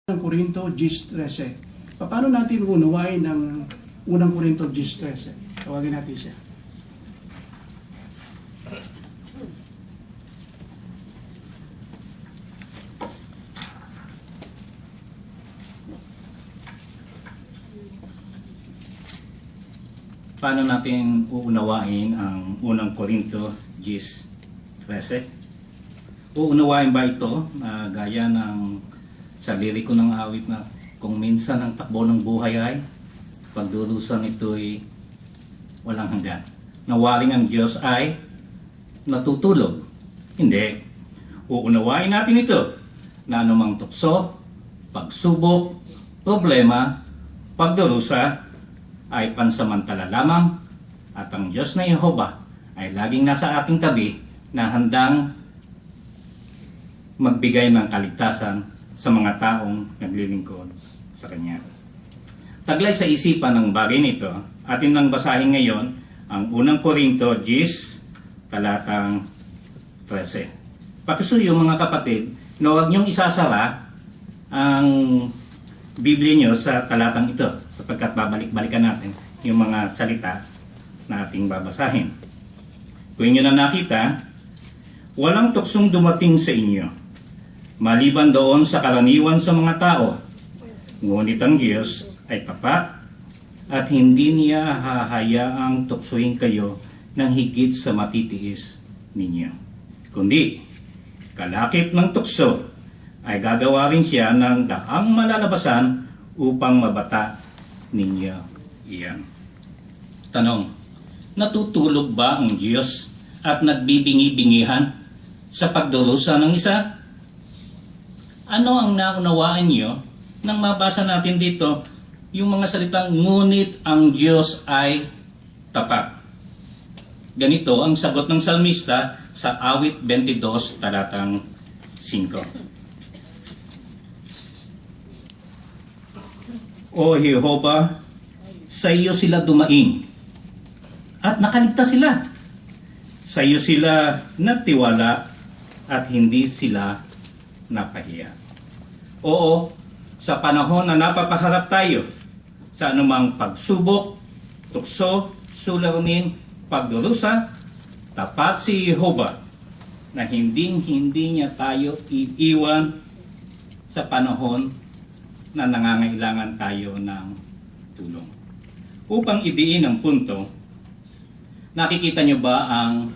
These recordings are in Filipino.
ng Corinto 10:13. Paano natin unawain ng unang Corinto 10:13? Tawagin natin siya. Paano natin uunawain ang unang Corinto 10:13? Uunawain ba ito na gaya ng sa liriko ng awit na kung minsan ang takbo ng buhay ay pagdurusan ito'y walang hanggan? Nawaring ang Diyos ay natutulog? Hindi. Uunawain natin ito na anumang tukso, pagsubok, problema, pagdurusa ay pansamantala lamang at ang Diyos na Yehova ay laging nasa ating tabi na handang magbigay ng kaligtasan sa mga taong naglilingkod sa Kanya. Taglay sa isipan ng bagay nito, atin nang basahin ngayon ang unang Corinto 10, talatang 13. Pakisuyo mga kapatid, na huwag niyong isasara ang Biblia niyo sa talatang ito sapagkat babalik-balikan natin yung mga salita na ating babasahin. Kung inyo na nakita, walang tuksong dumating sa inyo maliban doon sa karaniwan sa mga tao. Ngunit ang Diyos ay tapat at hindi niya hahayaang tuksohin kayo ng higit sa matitiis ninyo. Kundi, kalakip ng tukso ay gagawa rin siya ng daang malalabasan upang mabata ninyo iyan. Tanong, natutulog ba ang Diyos at nagbibingi-bingihan sa pagdurusa ng isa? Ano ang naunawaan niyo nang mabasa natin dito yung mga salitang ngunit ang Diyos ay tapat? Ganito ang sagot ng salmista sa awit 22 talatang 5. O Jehova, sa iyo sila dumaing at nakaligtas sila. Sa iyo sila nagtiwala at hindi sila napahiya. Oo, sa panahon na napapaharap tayo sa anumang pagsubok, tukso, suliranin, pagdurusa, tapat si Jehova na hindi niya tayo iiwan sa panahon na nangangailangan tayo ng tulong. Upang idiin ang punto, nakikita niyo ba ang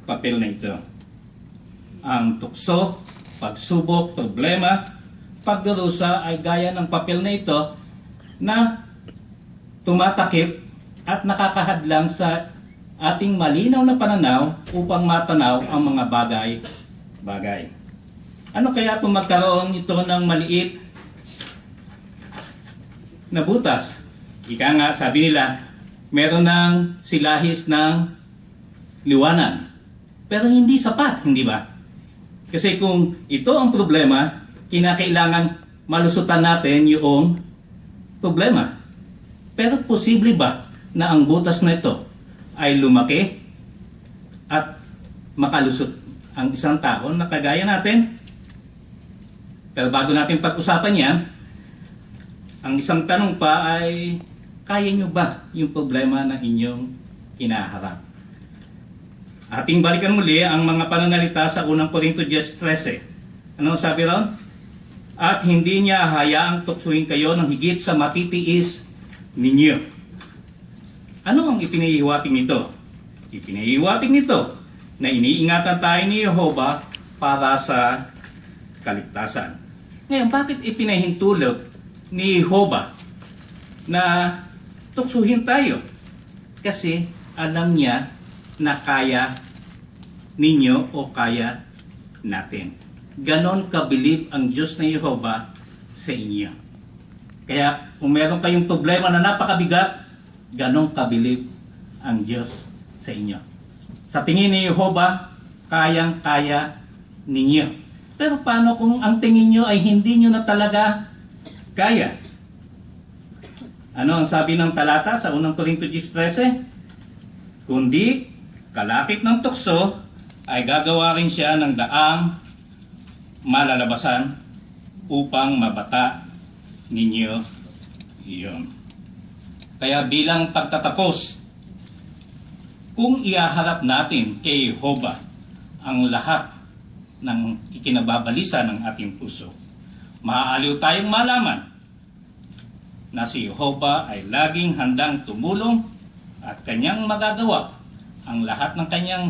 papel na ito? Ang tukso, pagsubok, problema, pagdurusa ay gaya ng papel na ito na tumatakip at nakakahadlang sa ating malinaw na pananaw upang matanaw ang mga bagay-bagay. Ano kaya kung magkaroon ito ng maliit na butas? Ika nga, sabi nila, meron ng silahis ng liwanag. Pero hindi sapat, hindi ba? Kasi kung ito ang problema, kinakailangan malusutan natin yung problema. Pero posible ba na ang butas na ito ay lumaki at makalusot ang isang tao na kagaya natin? Pero bago natin pag-usapan yan, ang isang tanong pa ay, kaya nyo ba yung problema na inyong kinaharap? Ating balikan muli ang mga pananalita sa unang Corinto 10:13. Ano sabi ron? At hindi niya hayaang tuksuhin kayo ng higit sa matitiis ninyo. Ano ang ipinahihiwatig nito? Ipinahihiwatig nito na iniingatan tayo ni Yehova para sa kaligtasan. Ngayon, bakit ipinahintulot ni Yehova na tuksuhin tayo? Kasi alam niya na kaya ninyo o kaya natin. Ganon kabilib ang Diyos na Yehova sa inyo. Kaya kung meron kayong problema na napakabigat, ganon kabilib ang Diyos sa inyo. Sa tingin ni Yehova, kayang-kaya ninyo. Pero paano kung ang tingin nyo ay hindi nyo na talaga kaya? Ano ang sabi ng talata sa unang Corinto 10:13? Kundi kalakip ng tukso ay gagawa rin siya ng daang malalabasan upang mabata ninyo iyon. Kaya bilang pagtatapos, kung iaharap natin kay Jehovah ang lahat ng ikinababalisa ng ating puso, maaaliw tayong malaman na si Jehovah ay laging handang tumulong at kanyang magagawa ang lahat ng kanyang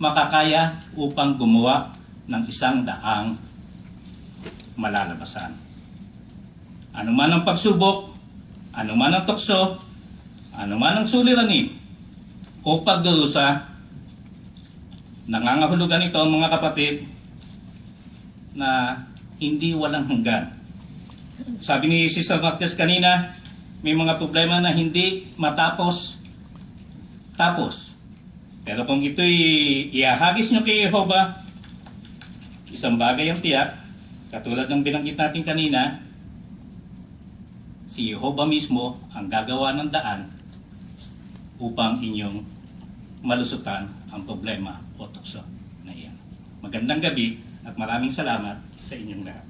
makakaya upang gumawa ng isang daang malalabasan. Ano man ang pagsubok, ano man ang tukso, ano man ang suliranin o pagdurusa, nangangahulugan ito mga kapatid na hindi walang hanggan. Sabi ni Sister Marquez kanina, may mga problema na hindi matapos. Pero kung ito'y iahagis nyo kay Jehovah, isang bagay ang tiyak, katulad ng binanggit natin kanina, si Jehovah mismo ang gagawa ng daan upang inyong malusutan ang problema o tukso na iyan. Magandang gabi at maraming salamat sa inyong lahat.